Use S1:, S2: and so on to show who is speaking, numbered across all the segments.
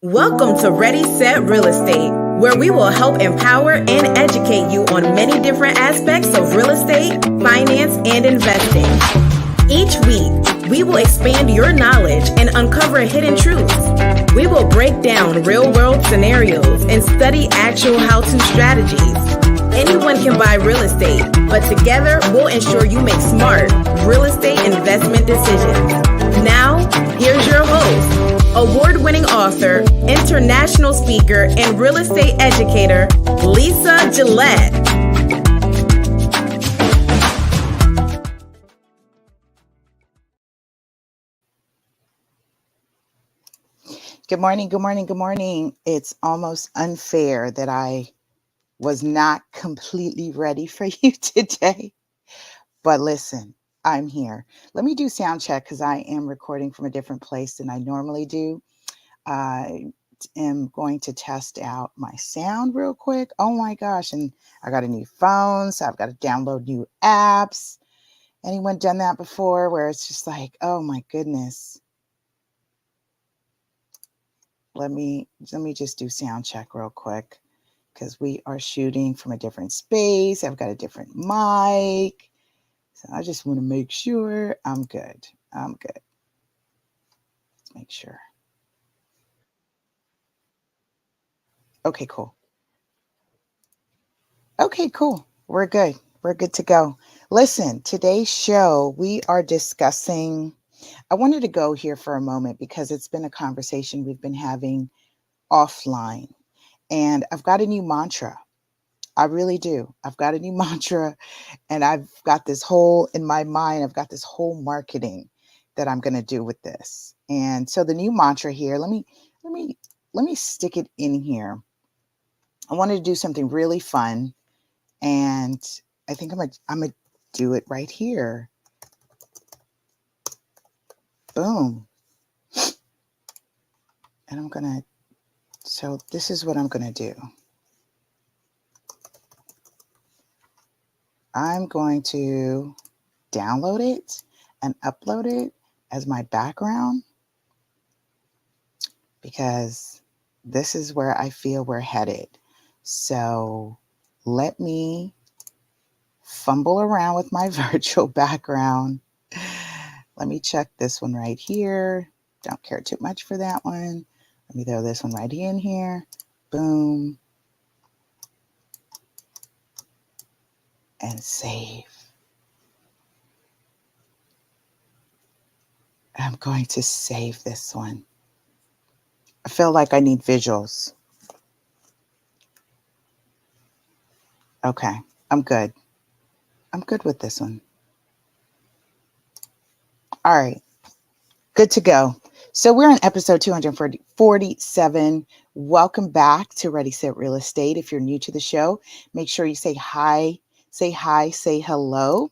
S1: Welcome to Ready, Set, Real Estate, where we will help empower and educate you on many different aspects of real estate, finance, and investing. Each week, we will expand your knowledge and uncover hidden truths. We will break down real-world scenarios and study actual how-to strategies. Anyone can buy real estate, but together we'll ensure you make smart real estate investment decisions. Now, here's your host, award-winning author, international speaker, and real estate educator, Lisa Gillett.
S2: Good morning, good morning, good morning. It's almost unfair that I was not completely ready for you today. But listen, I'm here. Let me do sound check because I am recording from a different place than I normally do. I am going to test out my sound real quick. Oh my gosh. And I got a new phone, so I've got to download new apps. Anyone done that before where it's just like, oh my goodness. Let me just do sound check real quick because we are shooting from a different space. I've got a different mic. So I just want to make sure I'm good. I'm good. Let's make sure. Okay, cool. Okay, cool. We're good. We're good to go. Listen, today's show, we are discussing, I wanted to go here for a moment because it's been a conversation we've been having offline. And I've got a new mantra. I really do. I've got a new mantra and I've got this whole, in my mind, I've got this whole marketing that I'm going to do with this. And so the new mantra here, let me stick it in here. I wanted to do something really fun. And I think I'm gonna do it right here. Boom. And so this is what I'm gonna do. I'm going to download it and upload it as my background because this is where I feel we're headed. So let me fumble around with my virtual background. Let me check this one right here. Don't care too much for that one. Let me throw this one right in here. Boom. And save. I'm going to save this one. I feel like I need visuals. Okay, I'm good. I'm good with this one. All right, good to go. So we're on episode 247. Welcome back to Ready, Set, Real Estate. If you're new to the show, make sure you say hi, say hello.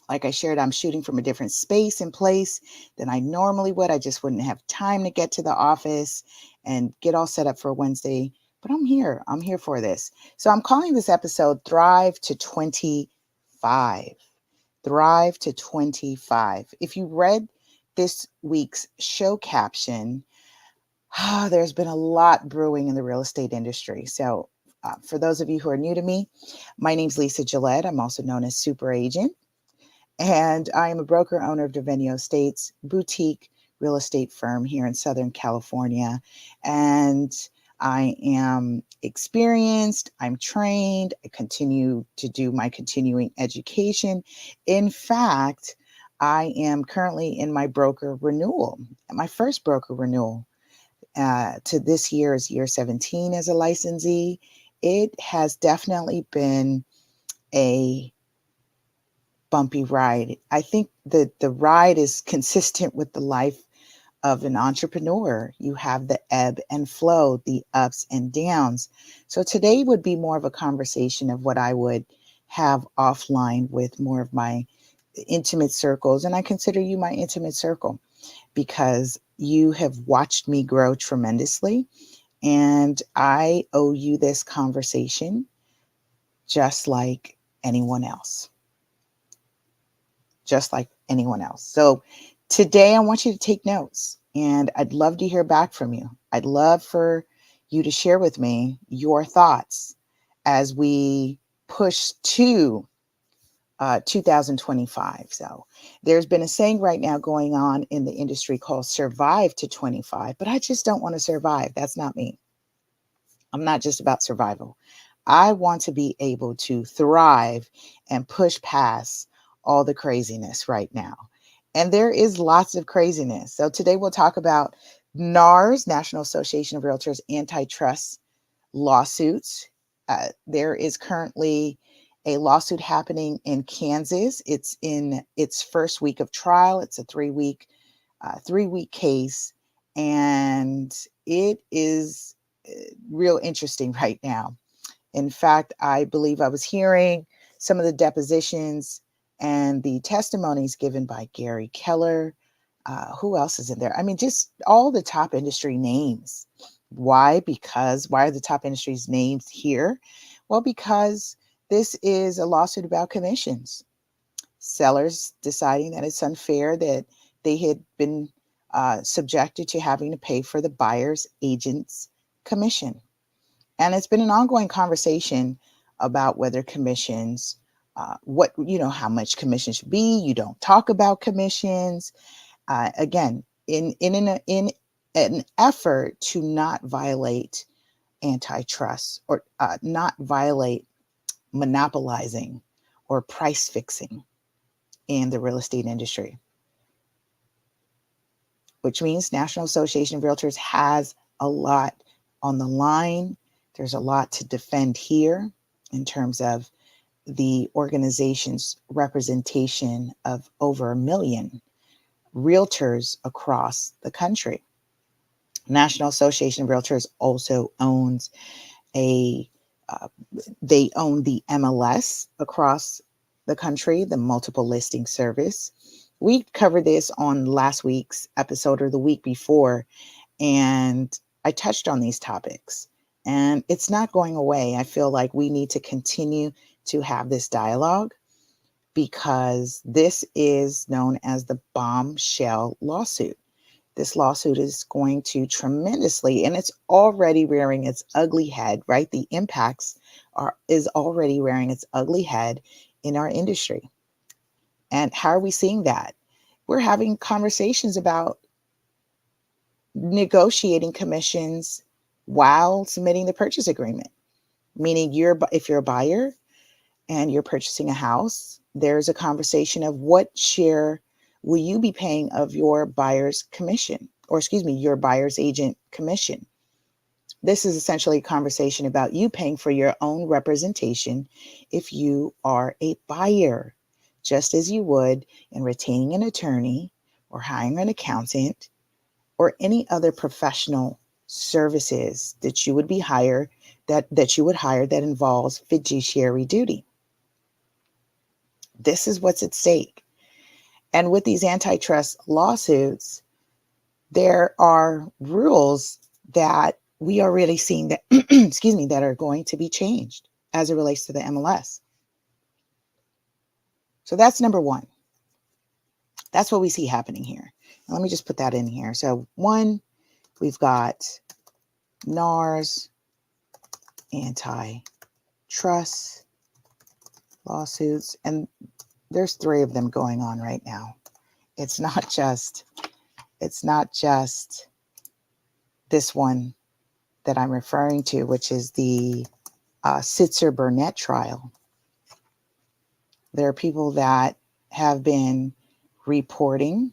S2: Like I shared, I'm shooting from a different space and place than I normally would. I just wouldn't have time to get to the office and get all set up for Wednesday. But I'm here. I'm here for this. So I'm calling this episode Thrive to 25. Thrive to 25. If you read this week's show caption, there's been a lot brewing in the real estate industry. So for those of you who are new to me, my name's Lisa Gillett. I'm also known as Super Agent. And I am a broker owner of Devenio Estates, boutique real estate firm here in Southern California. And I am experienced, I'm trained, I continue to do my continuing education. In fact, I am currently in my broker renewal, my first broker renewal to this year is year 17 as a licensee. It has definitely been a bumpy ride. I think that the ride is consistent with the life of an entrepreneur. You have the ebb and flow, the ups and downs. So today would be more of a conversation of what I would have offline with more of my intimate circles. And I consider you my intimate circle because you have watched me grow tremendously. And I owe you this conversation just like anyone else. Just like anyone else. So today I want you to take notes and I'd love to hear back from you. I'd love for you to share with me your thoughts as we push to 2025. So there's been a saying right now going on in the industry called survive to 25, but I just don't want to survive. That's not me. I'm not just about survival. I want to be able to thrive and push past all the craziness right now. And there is lots of craziness. So today we'll talk about NARS, National Association of Realtors, antitrust lawsuits. There is currently a lawsuit happening in Kansas. It's in its first week of trial. It's a three-week case, and it is real interesting right now. In fact, I believe I was hearing some of the depositions and the testimonies given by Gary Keller. Who else is in there? I mean, just all the top industry names. Why? Why are the top industries names here? Well, because this is a lawsuit about commissions. Sellers deciding that it's unfair that they had been subjected to having to pay for the buyer's agent's commission. And it's been an ongoing conversation about whether commissions, how much commissions should be. You don't talk about commissions. Again, in an effort to not violate antitrust or not violate monopolizing or price fixing in the real estate industry, which means National Association of Realtors has a lot on the line. There's a lot to defend here in terms of the organization's representation of over 1 million realtors across the country. National Association of Realtors also owns they own the MLS across the country, the multiple listing service. We covered this on last week's episode or the week before, and I touched on these topics, and it's not going away. I feel like we need to continue to have this dialogue because this is known as the bombshell lawsuit. This lawsuit is going to tremendously, and it's already rearing its ugly head, right? The impacts is already rearing its ugly head in our industry. And how are we seeing that? We're having conversations about negotiating commissions while submitting the purchase agreement, meaning if you're a buyer and you're purchasing a house, there's a conversation of what share will you be paying of your buyer's commission, or your buyer's agent commission. This is essentially a conversation about you paying for your own representation if you are a buyer, just as you would in retaining an attorney or hiring an accountant or any other professional services that you would hire that involves fiduciary duty. This is what's at stake. And with these antitrust lawsuits, there are rules that we are really seeing that, that are going to be changed as it relates to the MLS. So that's number one. That's what we see happening here. Now, let me just put that in here. So one, we've got NARS, antitrust lawsuits, and there's 3 of them going on right now. It's not just this one that I'm referring to, which is the Sitzer-Burnett trial. There are people that have been reporting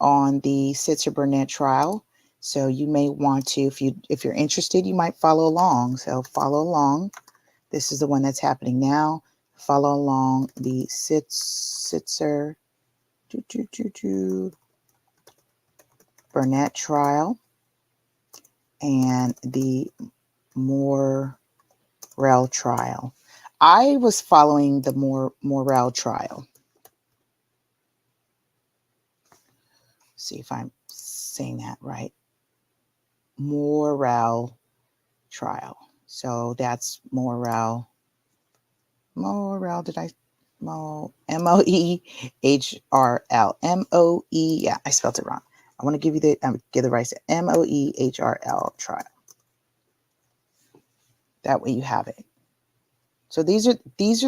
S2: on the Sitzer-Burnett trial. So you may want to, if you're interested, you might follow along. So follow along. This is the one that's happening now. Follow along the Sitzer Burnett trial and the Morrell trial. I was following the Morrell trial. See if I'm saying that right. Morrell trial. So that's Morrell. Did I? Moehrl. MOE. Yeah, I spelled it wrong. I want to give you give the rights to MOEHRL trial. That way you have it. So these are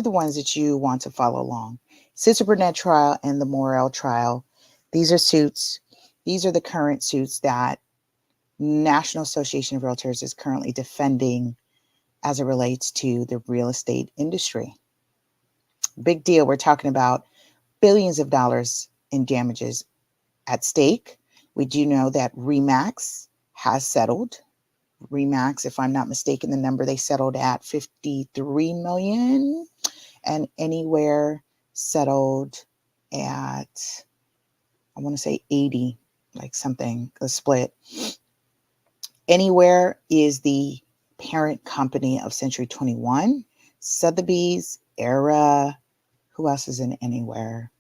S2: the ones that you want to follow along. Sister Burnett trial and the Morrell trial. These are suits. These are the current suits that National Association of Realtors is currently defending as it relates to the real estate industry. Big deal. We're talking about billions of dollars in damages at stake. We do know that REMAX has settled. REMAX, if I'm not mistaken, the number they settled at 53 million, and Anywhere settled at, I want to say 80, like something, a split. Anywhere is the parent company of Century 21, Sotheby's, Era. Who else is in Anywhere?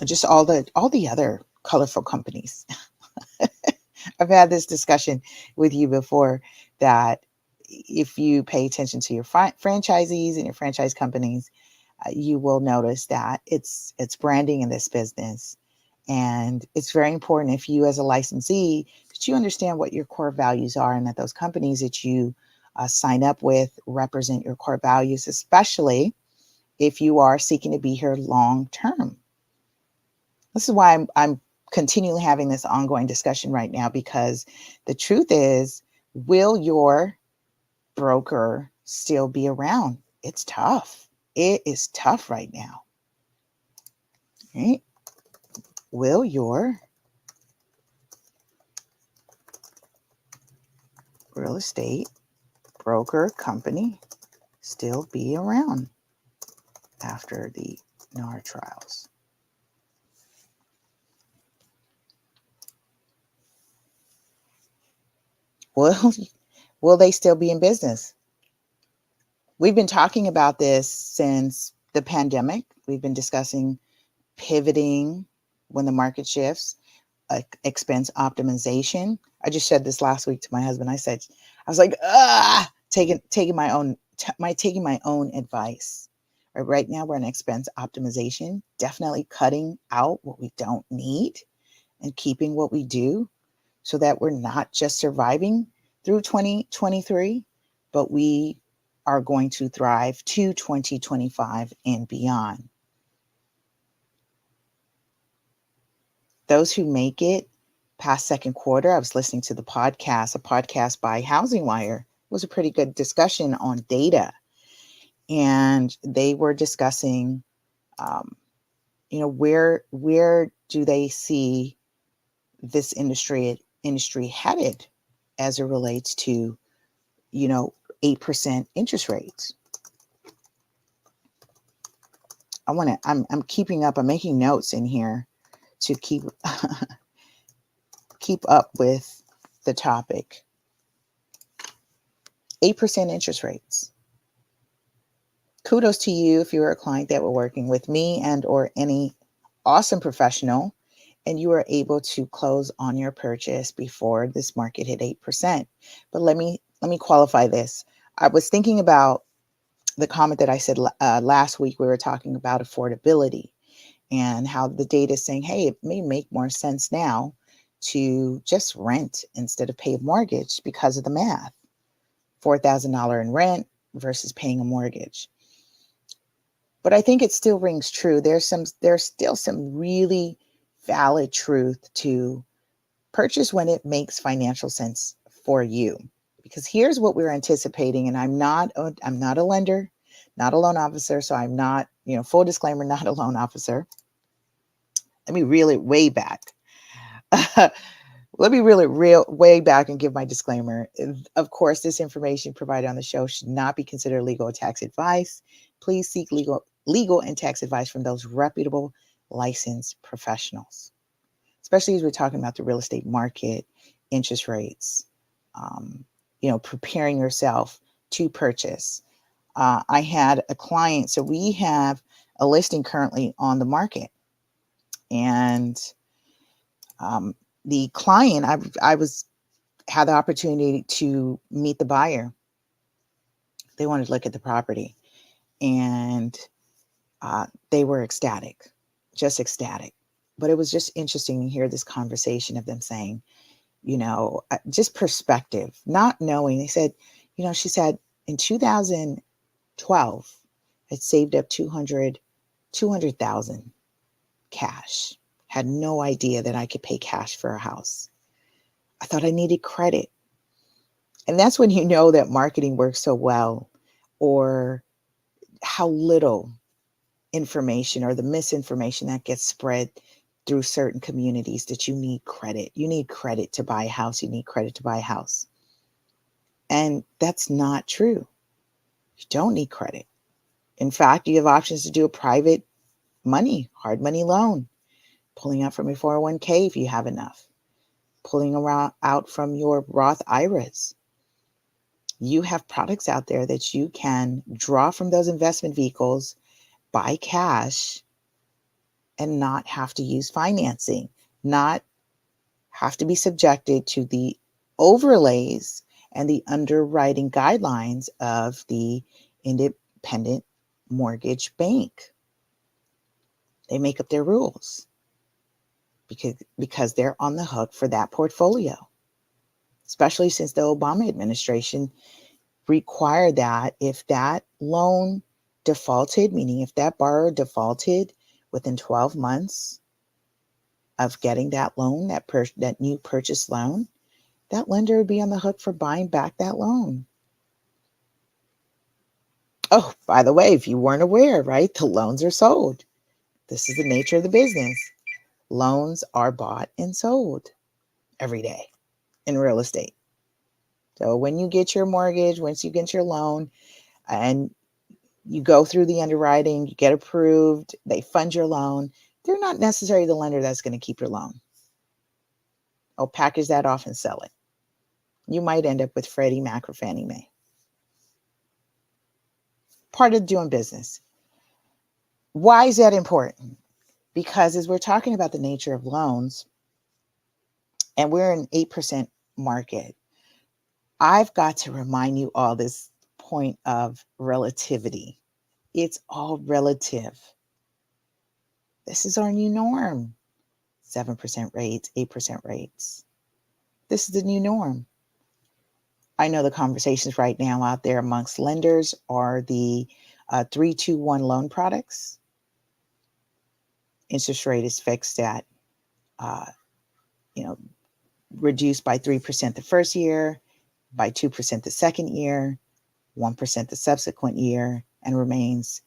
S2: Just all the other colorful companies. I've had this discussion with you before that if you pay attention to your franchisees and your franchise companies, you will notice that it's branding in this business. And it's very important, if you as a licensee, that you understand what your core values are, and that those companies that you sign up with represent your core values, especially if you are seeking to be here long term. This is why I'm continually having this ongoing discussion right now, because the truth is, will your broker still be around? It's tough. It is tough right now. Right? Will your real estate broker company still be around after the NAR trials? Will they still be in business? We've been talking about this since the pandemic. We've been discussing pivoting when the market shifts, expense optimization. I just said this last week to my husband. I was like, taking my own advice. Right now we're in expense optimization, definitely cutting out what we don't need and keeping what we do, so that we're not just surviving through 2023, but we are going to thrive to 2025 and beyond. Those who make it past second quarter, I was listening to a podcast by Housing Wire. It was a pretty good discussion on data. And they were discussing, where do they see this industry headed as it relates to, 8% interest rates. I'm keeping up. I'm making notes in here to keep up with the topic. 8% interest rates. Kudos to you if you're a client that were working with me and or any awesome professional, and you were able to close on your purchase before this market hit 8%. But let me qualify this. I was thinking about the comment that I said last week. We were talking about affordability and how the data is saying, hey, it may make more sense now to just rent instead of pay a mortgage because of the math. $4,000 in rent versus paying a mortgage. But I think it still rings true. There's still some really valid truth to purchase when it makes financial sense for you. Because here's what we're anticipating, and I'm not a lender, not a loan officer, so I'm not, full disclaimer, not a loan officer. Let me reel it way back. Let me reel it way back and give my disclaimer. Of course, this information provided on the show should not be considered legal or tax advice. Please seek legal and tax advice from those reputable licensed professionals, especially as we're talking about the real estate market, interest rates, preparing yourself to purchase. I had a client, so we have a listing currently on the market, and the client, had the opportunity to meet the buyer. They wanted to look at the property, and they were ecstatic, just ecstatic. But it was just interesting to hear this conversation of them saying, just perspective, not knowing. They said, she said in 2012, I saved up 200,000 cash. Had no idea that I could pay cash for a house. I thought I needed credit. And that's when you know that marketing works so well, or how little information or the misinformation that gets spread through certain communities that you need credit. You need credit to buy a house. You need credit to buy a house. And that's not true. You don't need credit. In fact, you have options to do a private money, hard money loan, pulling out from your 401k if you have enough, pulling out from your Roth IRAs. You have products out there that you can draw from those investment vehicles, buy cash, and not have to use financing, not have to be subjected to the overlays and the underwriting guidelines of the independent mortgage bank. They make up their rules because they're on the hook for that portfolio, especially since the Obama administration required that if that loan defaulted, meaning if that borrower defaulted within 12 months of getting that loan, that new purchase loan, that lender would be on the hook for buying back that loan. Oh, by the way, if you weren't aware, right, the loans are sold. This is the nature of the business. Loans are bought and sold every day in real estate. So when you get your mortgage, once you get your loan and you go through the underwriting, you get approved, they fund your loan, they're not necessarily the lender that's going to keep your loan. I'll package that off and sell it. You might end up with Freddie Mac or Fannie Mae. Part of doing business. Why is that important? Because as we're talking about the nature of loans, and we're an 8% market, I've got to remind you all this point of relativity. It's all relative. This is our new norm. 7% rates, 8% rates. This is the new norm. I know the conversations right now out there amongst lenders are the 3-2-1 loan products. Interest rate is fixed at, reduced by 3% the first year, by 2% the second year, 1% the subsequent year, and remains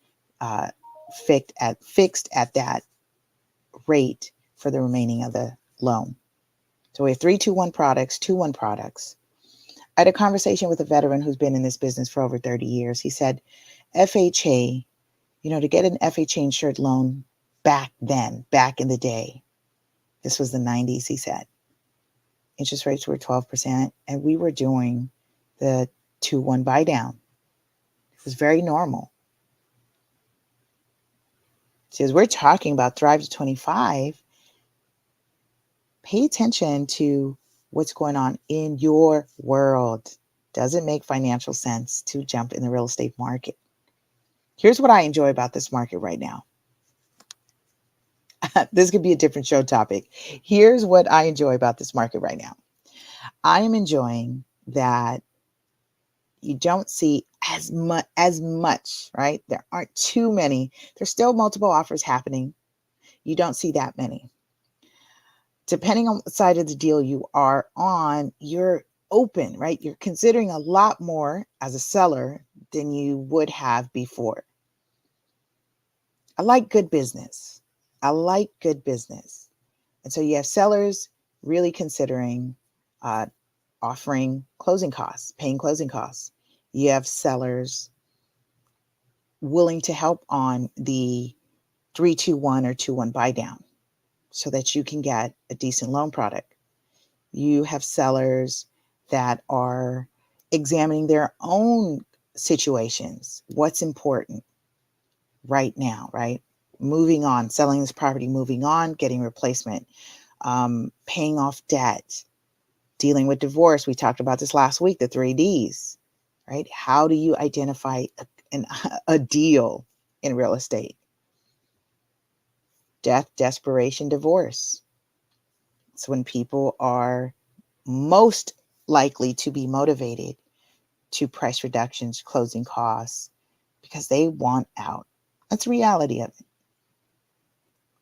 S2: fixed at that rate for the remaining of the loan. So we have 3-2-1 products, 2-1 products. I had a conversation with a veteran who's been in this business for over 30 years. He said, FHA, to get an FHA insured loan back in the day, this was the 90s, he said, interest rates were 12%, and we were doing the 2-1 buy down. It was very normal. So as we're talking about Thrive to 25, pay attention to what's going on in your world. Doesn't make financial sense to jump in the real estate market. Here's what I enjoy about this market right now. This could be a different show topic. Here's what I enjoy about this market right now. I am enjoying that you don't see as much, right? There aren't too many. There's still multiple offers happening. You don't see that many. Depending on what side of the deal you are on, you're open, right? You're considering a lot more as a seller than you would have before. I like good business. And so you have sellers really considering offering closing costs, paying closing costs. You have sellers willing to help on the 3-2-1 or 2-1 buy down so that you can get a decent loan product. You have sellers that are examining their own situations. What's important right now, right? Moving on, selling this property, moving on, getting replacement, paying off debt, dealing with divorce. We talked about this last week, the 3 Ds, right? How do you identify a deal in real estate? death, desperation, divorce. It's when people are most likely to be motivated to price reductions, closing costs, because they want out. That's the reality of it.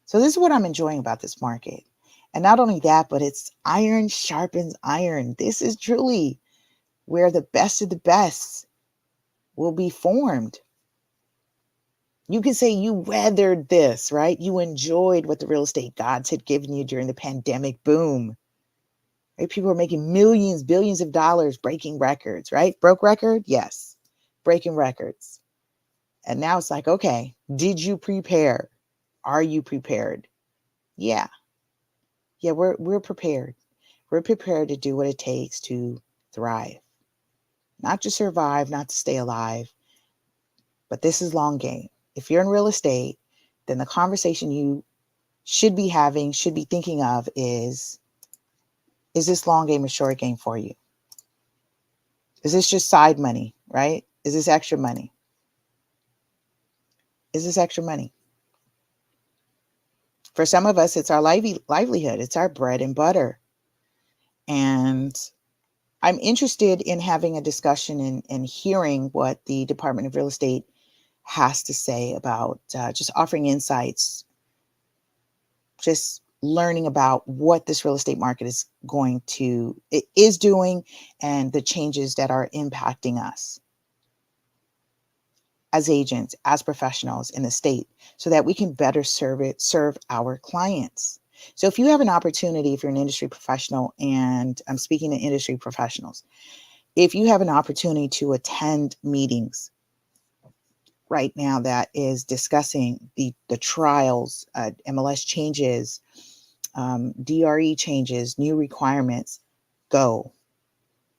S2: So this is what I'm enjoying about this market. And not only that, but it's iron sharpens iron. This is truly where the best of the best will be formed. You can say you weathered this, right? You enjoyed what the real estate gods had given you during the pandemic boom. Right? People are making millions, billions of dollars breaking records, right? Broke record? Yes. Breaking records. And now it's like, okay, did you prepare? Are you prepared? Yeah. Yeah, we're prepared. We're prepared to do what it takes to thrive. Not to survive, not to stay alive, but this is long game. If you're in real estate, then the conversation you should be having, should be thinking of is this long game or short game for you? Is this just side money, right? Is this extra money? Is this extra money? For some of us, it's our livelihood. It's our bread and butter. And I'm interested in having a discussion and hearing what the Department of Real Estate has to say about just offering insights, just learning about what this real estate market is doing and the changes that are impacting us as agents, as professionals in the state, so that we can better serve our clients. So if you have an opportunity, if you're an industry professional, and I'm speaking to industry professionals, if you have an opportunity to attend meetings right now that is discussing the trials, MLS changes, DRE changes, new requirements, go.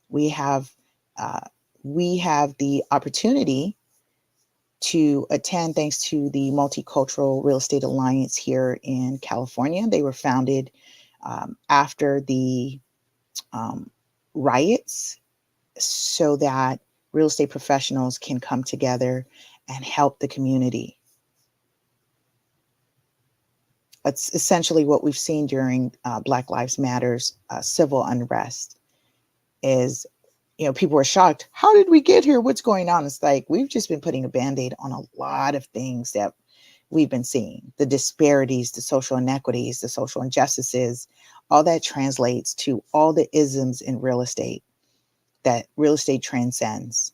S2: We have the opportunity to attend thanks to the Multicultural Real Estate Alliance here in California. They were founded after the riots so that real estate professionals can come together and help the community. That's essentially what we've seen during Black Lives Matter's civil unrest is, people were shocked. How did we get here? What's going on? It's like, we've just been putting a Band-Aid on a lot of things that we've been seeing. The disparities, the social inequities, the social injustices, all that translates to all the isms in real estate that real estate transcends,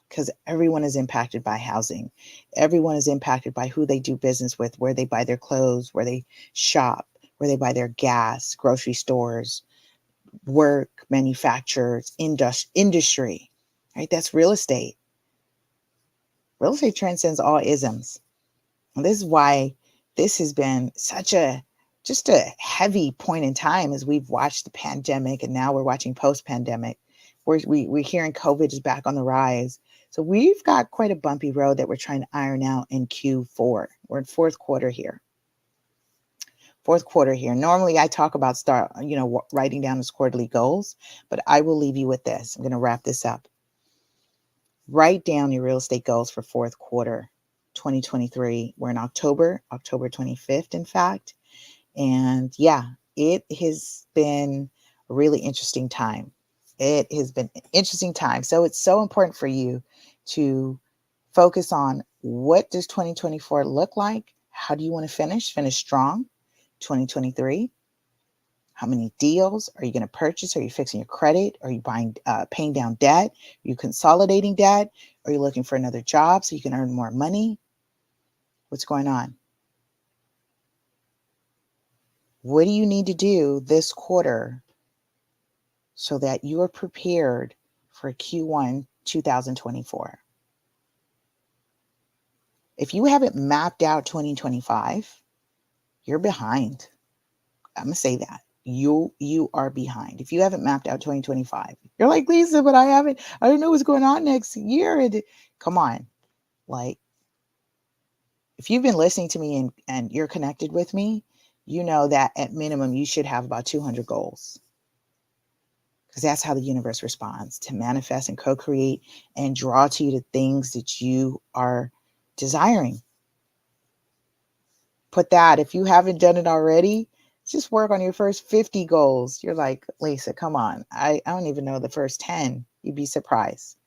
S2: because everyone is impacted by housing. Everyone is impacted by who they do business with, where they buy their clothes, where they shop, where they buy their gas, grocery stores, work, manufacturers, industry, right? That's real estate. Real estate transcends all isms. And this is why this has been such just a heavy point in time as we've watched the pandemic, and now we're watching post-pandemic. We're hearing COVID is back on the rise. So we've got quite a bumpy road that we're trying to iron out in Q4. We're in fourth quarter here. Normally I talk about writing down his quarterly goals, but I will leave you with this. I'm going to wrap this up. Write down your real estate goals for fourth quarter 2023. We're in October 25th, in fact. And yeah, it has been a really interesting time. It has been an interesting time. So it's so important for you to focus on, what does 2024 look like? How do you want to finish strong? 2023. How many deals are you going to purchase? Are you fixing your credit? Are you paying down debt? Are you consolidating debt? Are you looking for another job so you can earn more money? What's going on? What do you need to do this quarter so that you are prepared for Q1 2024? If you haven't mapped out 2025, you're behind. I'm going to say that. You are behind. If you haven't mapped out 2025, you're like, Lisa, but I don't know what's going on next year. Come on. Like, if you've been listening to me and you're connected with me, you know that at minimum, you should have about 200 goals. Because that's how the universe responds, to manifest and co-create and draw to you the things that you are desiring. put that. If you haven't done it already, just work on your first 50 goals. You're like, Lisa, come on. I don't even know the first 10. You'd be surprised.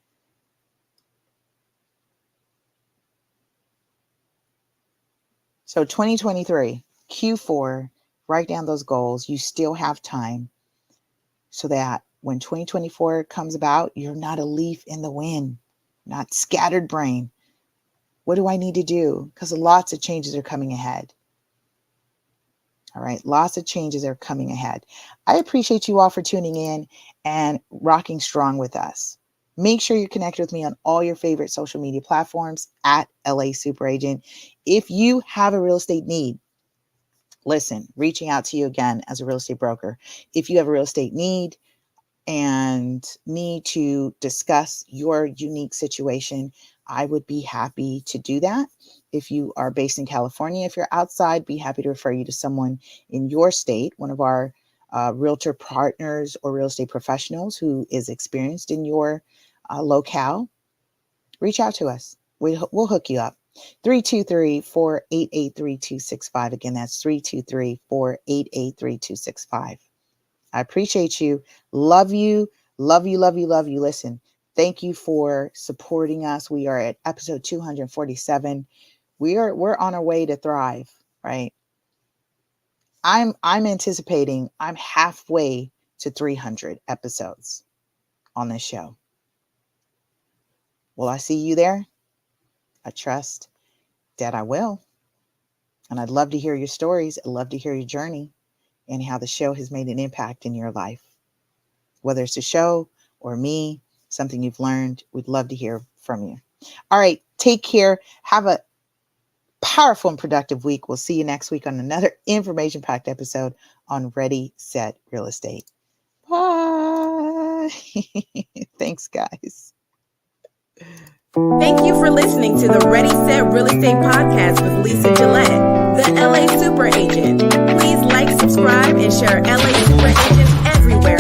S2: So 2023, Q4, write down those goals. You still have time so that when 2024 comes about, you're not a leaf in the wind, not scattered brain. What do I need to do? Because lots of changes are coming ahead. All right, lots of changes are coming ahead. I appreciate you all for tuning in and rocking strong with us. Make sure you're connected with me on all your favorite social media platforms at LA Super Agent. If you have a real estate need, listen, reaching out to you again as a real estate broker. If you have a real estate need and need to discuss your unique situation, I would be happy to do that. If you are based in California, if you're outside, be happy to refer you to someone in your state, one of our realtor partners or real estate professionals who is experienced in your locale. Reach out to us. We'll hook you up. 323-488-3265. Again, that's 323-488-3265. I appreciate you. Love you. Love you, love you, love you. Listen, thank you for supporting us. We are at episode 247. We're on our way to thrive, right? I'm anticipating I'm halfway to 300 episodes on this show. Will I see you there? I trust that I will. And I'd love to hear your stories. I'd love to hear your journey and how the show has made an impact in your life. Whether it's the show or me, something you've learned, we'd love to hear from you. All right, take care. Have a powerful and productive week. We'll see you next week on another information-packed episode on Ready, Set, Real Estate. Bye. Thanks, guys.
S1: Thank you for listening to the Ready, Set, Real Estate podcast with Lisa Gillett, the LA Super Agent. Please like, subscribe, and share LA Super Agents everywhere